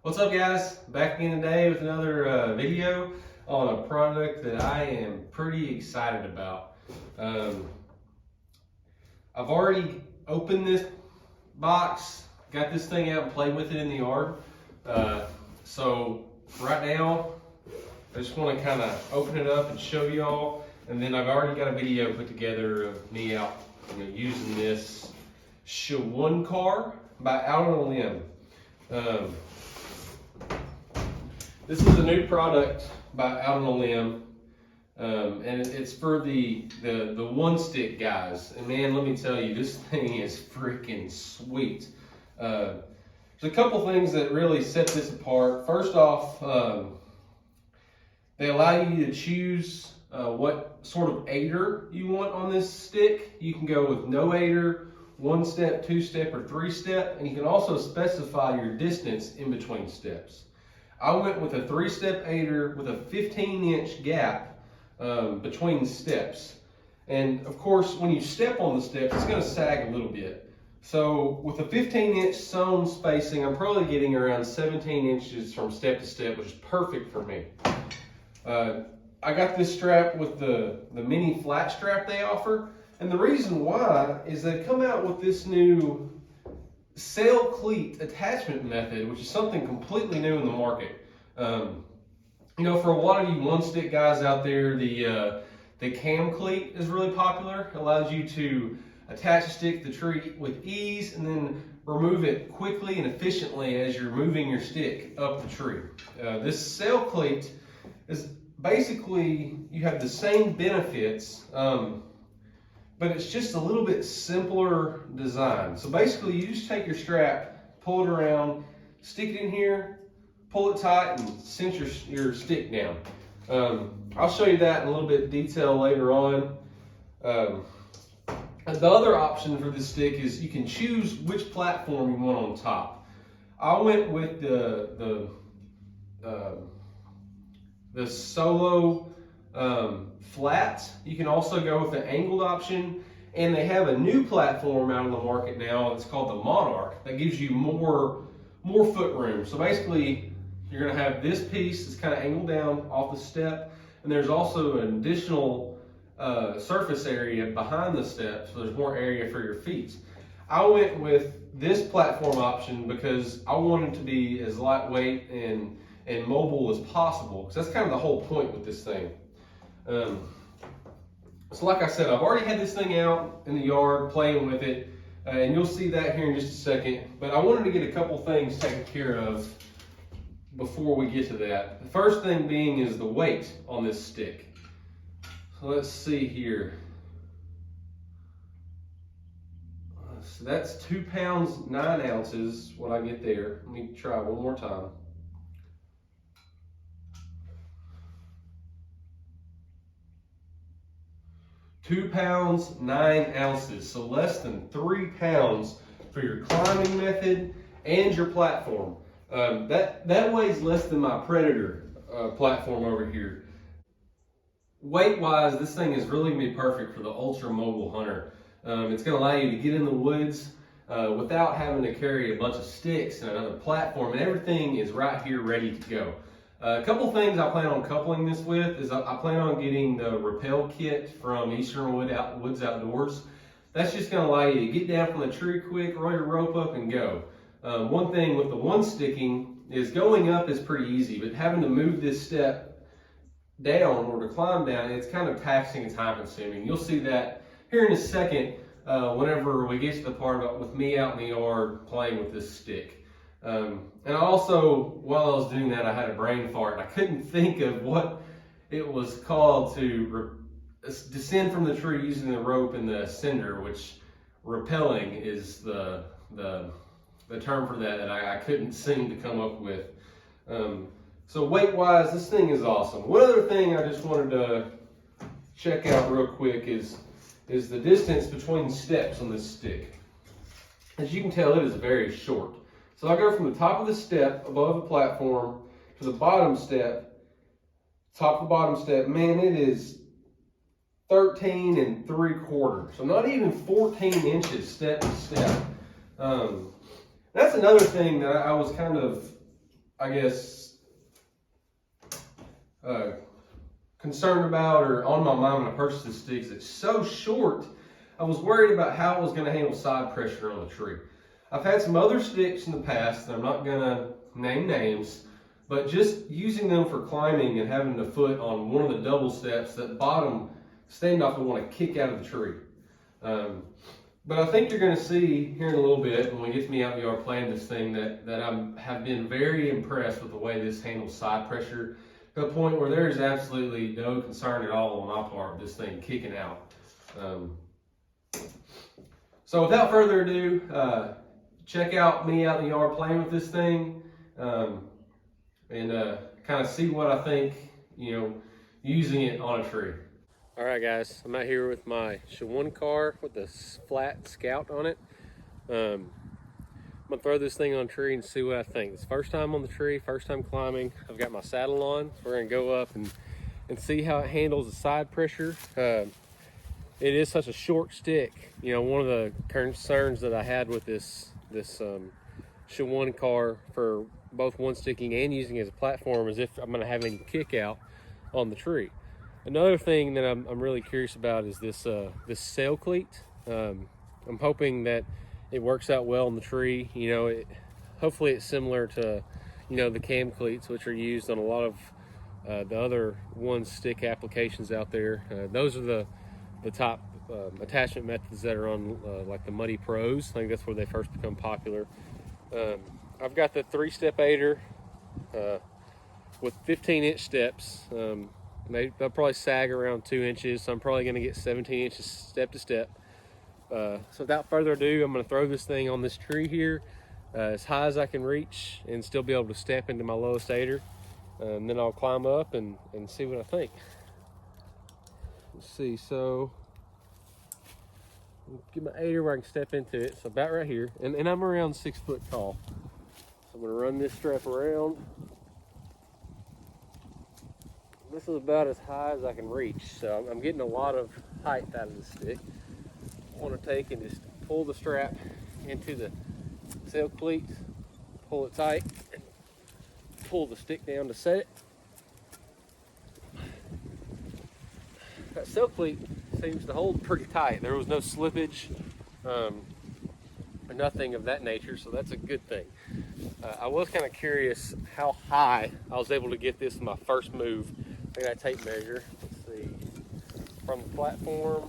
What's up, guys? Back again today with another video on a product that I am pretty excited about. I've already opened this box, got this thing out and played with it in the yard. So right now, I just want to kind of open it up and show y'all, and then I've already got a video put together of me out using this Sh1kar by Out on a Limb. This is a new product by Out on a Limb, and it's for the one stick guys. And man, let me tell you, this thing is freaking sweet. There's a couple things that really set this apart. First off, they allow you to choose what sort of aider you want on this stick. You can go with no aider, 1-step, 2-step, or 3-step, and you can also specify your distance in between steps. I went with a 3-step aider with a 15-inch gap between steps. And of course, when you step on the steps, it's going to sag a little bit. So with a 15-inch sewn spacing, I'm probably getting around 17 inches from step to step, which is perfect for me. I got this strap with the mini flat strap they offer. And the reason why is they come out with this new Repel Kit attachment method, which is something completely new in the market. For a lot of you one-stick guys out there, the Cam Cleat is really popular. It allows you to attach a stick to the tree with ease and then remove it quickly and efficiently as you're moving your stick up the tree. This Repel Kit is basically, you have the same benefits, but it's just a little bit simpler design. So basically, you just take your strap, pull it around, stick it in here, pull it tight, and cinch your stick down. I'll show you that in a little bit of detail later on. The other option for this stick is you can choose which platform you want on top. I went with the solo flat. You can also go with the angled option, and they have a new platform out on the market now. It's called the Monarch, that gives you more foot room. So basically, you're going to have this piece that's kind of angled down off the step, and there's also an additional surface area behind the step, so there's more area for your feet. I went with this platform option because I wanted to be as lightweight and mobile as possible, because that's kind of the whole point with this thing. So like I said, I've already had this thing out in the yard playing with it, and you'll see that here in just a second. But I wanted to get a couple things taken care of before we get to that. The first thing being is the weight on this stick. So let's see here. So that's 2 pounds 9 ounces, what I get there. Let me try one more time. £2 pounds 9 ounces, so less than 3 pounds for your climbing method and your platform. That weighs less than my Predator platform over here. Weight-wise, this thing is really going to be perfect for the ultra-mobile hunter. It's going to allow you to get in the woods without having to carry a bunch of sticks and another platform, and everything is right here ready to go. A couple things I plan on coupling this with is I plan on getting the Repel Kit from Eastern Woods Outdoors. That's just going to allow you to get down from the tree quick, roll your rope up, and go. One thing with the one sticking is going up is pretty easy, but having to move this step down or to climb down, it's kind of taxing and time consuming. You'll see that here in a second whenever we get to the part about with me out in the yard playing with this stick. And also, while I was doing that, I had a brain fart. I couldn't think of what it was called to descend from the tree using the rope and the ascender, which rappelling is the term for that I couldn't seem to come up with. So weight-wise, this thing is awesome. One other thing I just wanted to check out real quick is the distance between steps on this stick. As you can tell, it is very short. So I go from the top of the step above the platform to the bottom step, top of the bottom step. Man, it is 13 3/4. So not even 14 inches step to step. That's another thing that I was kind of I guess, concerned about or on my mind when I purchased this stick is it's so short. I was worried about how it was going to handle side pressure on the tree. I've had some other sticks in the past, and I'm not going to name names, but just using them for climbing and having the foot on one of the double steps, that bottom standoff will want to kick out of the tree. But I think you're going to see here in a little bit when we get to me out in the yard playing this thing that I have been very impressed with the way this handles side pressure to the point where there is absolutely no concern at all on my part with this thing kicking out. So without further ado, check out me out in the yard playing with this thing and kind of see what I think, using it on a tree. All right, guys, I'm out here with my Sh1kar with the flat Scout on it. I'm gonna throw this thing on a tree and see what I think. It's first time on the tree, first time climbing. I've got my saddle on, so we're gonna go up and see how it handles the side pressure. It is such a short stick. One of the concerns that I had with this Sh1kar for both one sticking and using it as a platform is if I'm gonna have any kick out on the tree. Another thing that I'm really curious about is this sail cleat. I'm hoping that it works out well in the tree. Hopefully it's similar to the Cam Cleats, which are used on a lot of the other one stick applications out there. Those are the top attachment methods that are on like the Muddy Pros. I think that's where they first become popular. I've got the 3-step aider with 15-inch steps. They'll probably sag around 2 inches, so I'm probably going to get 17 inches step to step. So without further ado, I'm going to throw this thing on this tree here as high as I can reach and still be able to step into my lowest aider. And then I'll climb up and see what I think. Let's see, so get my aider where I can step into it. So about right here, and I'm around 6 foot tall. So I'm going to run this strap around. This is about as high as I can reach, so I'm getting a lot of height out of the stick. I want to take and just pull the strap into the sail cleat, pull it tight, and pull the stick down to set it. That sail cleat seems to hold pretty tight. There was no slippage or nothing of that nature, so that's a good thing. I was kind of curious how high I was able to get this in my first move. I got a tape measure. Let's see. From the platform,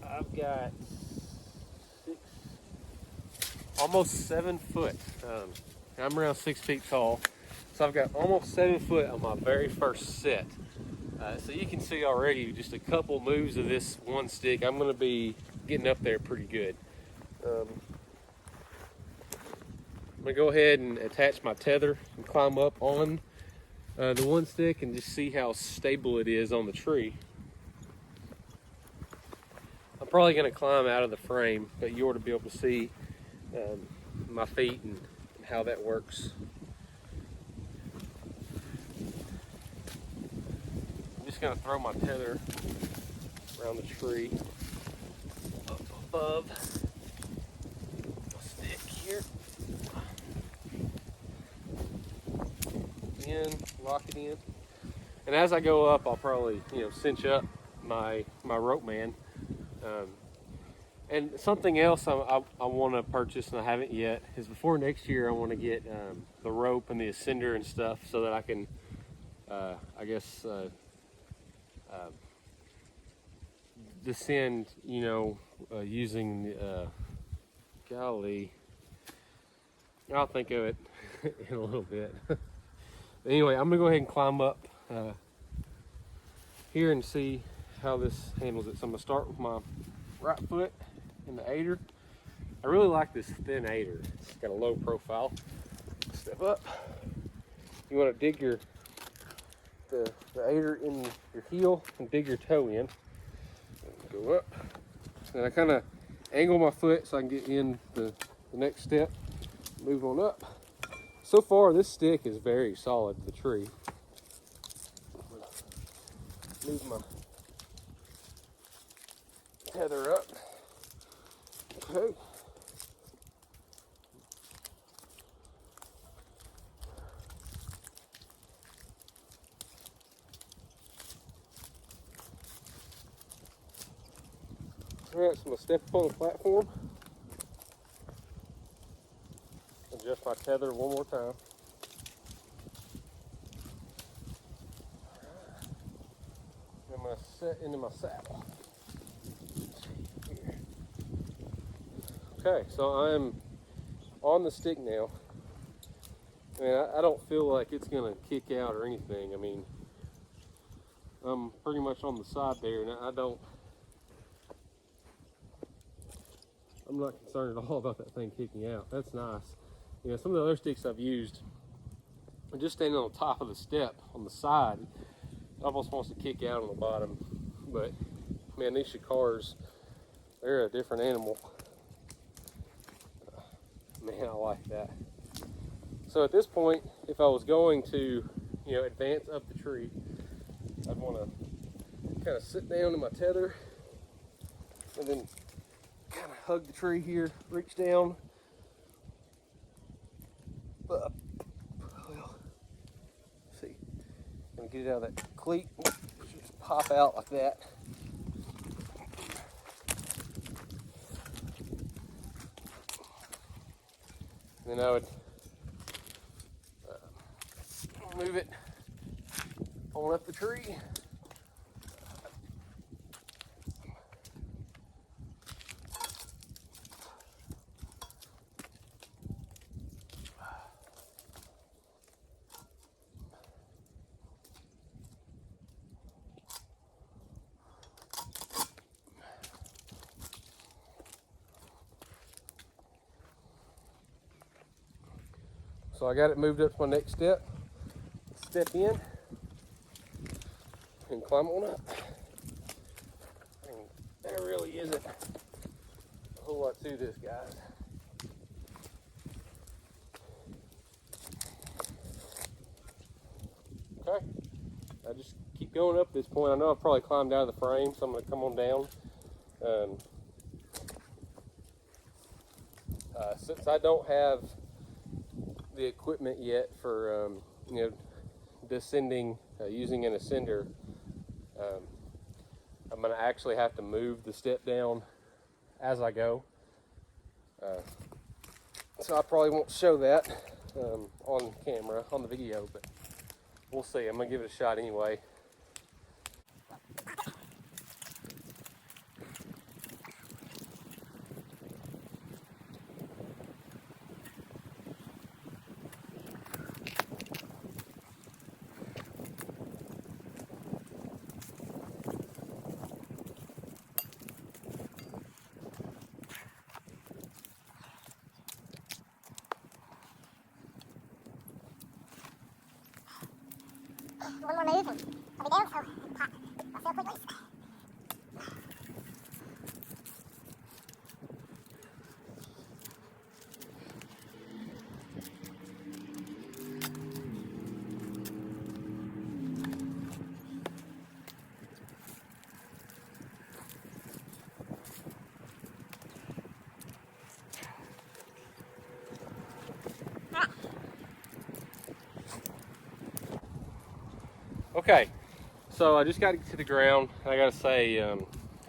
I've got almost 7 foot. I'm around 6 feet tall, so I've got almost 7 foot on my very first set. So you can see already just a couple moves of this one stick, I'm going to be getting up there pretty good. I'm going to go ahead and attach my tether and climb up on the one stick and just see how stable it is on the tree. I'm probably going to climb out of the frame, but you ought to be able to see my feet and how that works. I'm just going to throw my tether around the tree up above my stick here. Lock it in, and as I go up, I'll probably cinch up my rope man. And something else I want to purchase and I haven't yet is before next year I want to get the rope and the ascender and stuff so that I can descend using golly, I'll think of it in a little bit. Anyway, I'm gonna go ahead and climb up here and see how this handles it. So I'm gonna start with my right foot in the aider. I really like this thin aider. It's got a low profile. Step up. You want to dig the aider in your heel and dig your toe in. Go up. And I kind of angle my foot so I can get in the next step. Move on up. So far, this stick is very solid to the tree. Move my tether up. Okay. Alright, so I'm going to step up on the platform. Adjust my tether one more time. I'm going to set into my saddle. Okay, so I'm on the stick now. I mean, I don't feel like it's going to kick out or anything. I mean, I'm pretty much on the side there, and I'm not concerned at all about that thing kicking out. That's nice. You know, some of the other sticks I've used, just standing on the top of the step on the side, it almost wants to kick out on the bottom. But man, these Sh1kars, they're a different animal. Man, I like that. So at this point, if I was going to, you know, advance up the tree, I'd want to kind of sit down in my tether and then kind of hug the tree here, reach down. Well, see, I'm gonna get it out of that cleat, just pop out like that. And then I would move it on up the tree. So I got it moved up to my next step. Step in and climb on up. And there really isn't a whole lot to this, guys. Okay, I just keep going up this point. I know I've probably climbed out of the frame, so I'm going to come on down. Since I don't have the equipment yet for you know, descending using an ascender, I'm going to actually have to move the step down as I go. So I probably won't show that on camera, on the video, but we'll see. I'm going to give it a shot anyway. One more move and I'll be down, so pop. I'll feel quick release. Okay, so I just got to the ground. I got to say,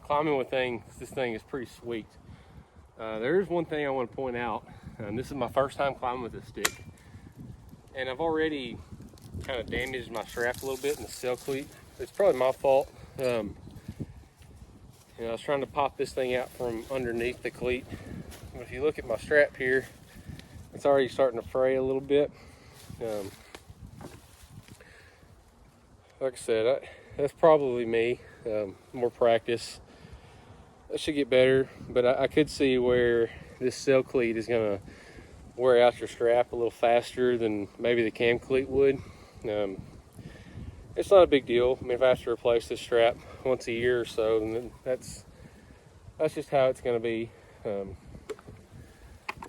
climbing with this thing is pretty sweet. There is one thing I want to point out, and this is my first time climbing with this stick, and I've already kind of damaged my strap a little bit in the Sh1kar. It's probably my fault. You know, I was trying to pop this thing out from underneath the cleat, but if you look at my strap here, it's already starting to fray a little bit. Like I said, that's probably me. More practice, that should get better, but I could see where this Sh1kar is going to wear out your strap a little faster than maybe the Cam Cleat would. It's not a big deal. I mean, if I have to replace this strap once a year or so, then that's just how it's going to be.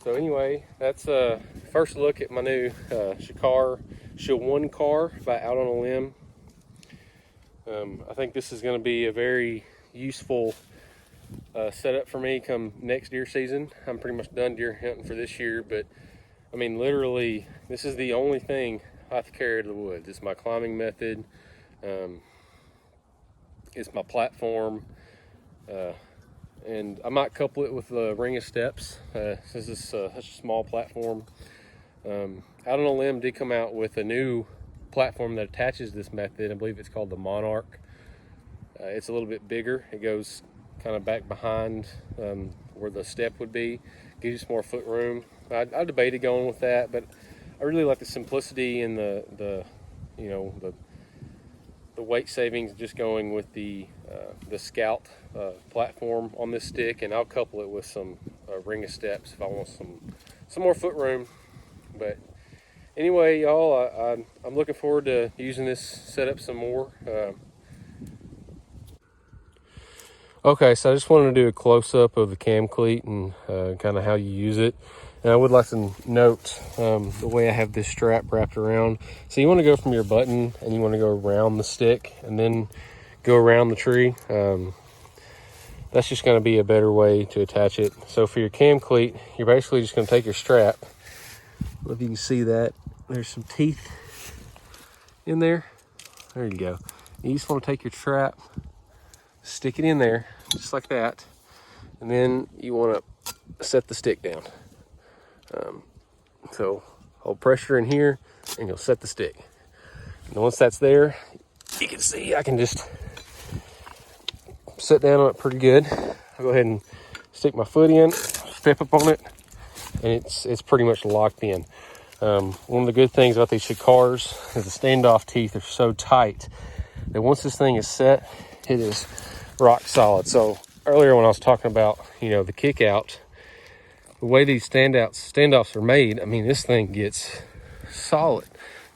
So anyway, that's a first look at my new Sh1kar by Out on a Limb. I think this is going to be a very useful setup for me come next deer season. I'm pretty much done deer hunting for this year, but I mean, literally, this is the only thing I have to carry to the woods. It's my climbing method. It's my platform. and I might couple it with the ring of steps, since it's such a small platform. Out on a Limb did come out with a new platform that attaches this method. I believe it's called the Monarch. It's a little bit bigger. It goes kind of back behind where the step would be, gives you some more foot room. I debated going with that, but I really like the simplicity and the weight savings, just going with the Scout platform on this stick, and I'll couple it with some ring of steps if I want some more foot room. But anyway, y'all, I'm looking forward to using this setup some more. Okay, so I just wanted to do a close-up of the Cam Cleat and kind of how you use it. And I would like to note the way I have this strap wrapped around. So you want to go from your button and you want to go around the stick and then go around the tree. That's just going to be a better way to attach it. So for your Cam Cleat, you're basically just going to take your strap. I don't know if you can see that. There's some teeth in there. There you go. You just want to take your strap, stick it in there, just like that. And then you want to set the stick down. So hold pressure in here and you'll set the stick. And once that's there, you can see I can just sit down on it pretty good. I'll go ahead and stick my foot in, step up on it, and it's pretty much locked in. One of the good things about these Sh1kars is the standoff teeth are so tight that once this thing is set, it is rock solid. So earlier when I was talking about, the kick out, the way these standoffs are made, I mean, this thing gets solid.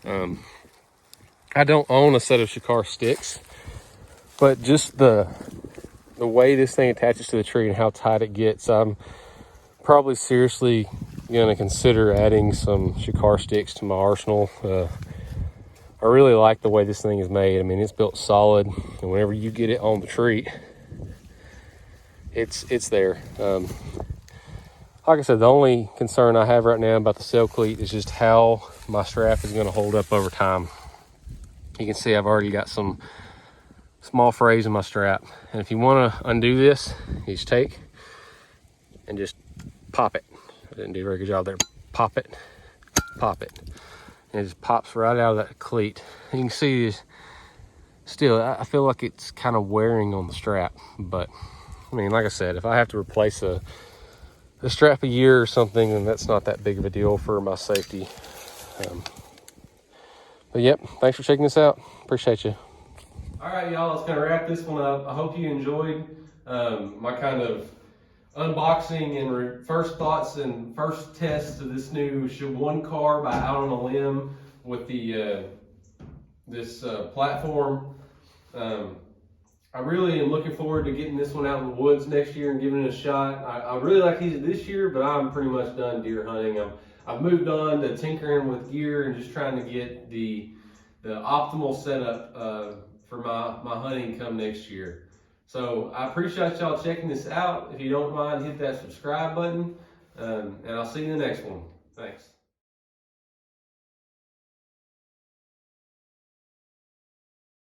I don't own a set of Sh1kar sticks, but just the way this thing attaches to the tree and how tight it gets, I'm probably seriously going to consider adding some Sh1kar sticks to my arsenal. I really like the way this thing is made. I mean, it's built solid, and whenever you get it on the tree, it's there. Like I said, the only concern I have right now about the Repel Cleat is just how my strap is going to hold up over time. You can see I've already got some small frays in my strap. And if you want to undo this, you just take and just pop it. I didn't do a very good job there. Pop it. And it just pops right out of that cleat. And you can see still, I feel like it's kind of wearing on the strap. But, I mean, like I said, if I have to replace a strap a year or something, then that's not that big of a deal for my safety. But yep, thanks for checking this out. Appreciate you. All right, y'all, let's kind of wrap this one up. I hope you enjoyed my kind of unboxing and first thoughts and first tests of this new Sh1kar by Out on a Limb with the this platform. I really am looking forward to getting this one out in the woods next year and giving it a shot. I really like these this year, but I'm pretty much done deer hunting. I've moved on to tinkering with gear and just trying to get the optimal setup for my hunting come next year. So I appreciate y'all checking this out. If you don't mind, hit that subscribe button, and I'll see you in the next one. Thanks.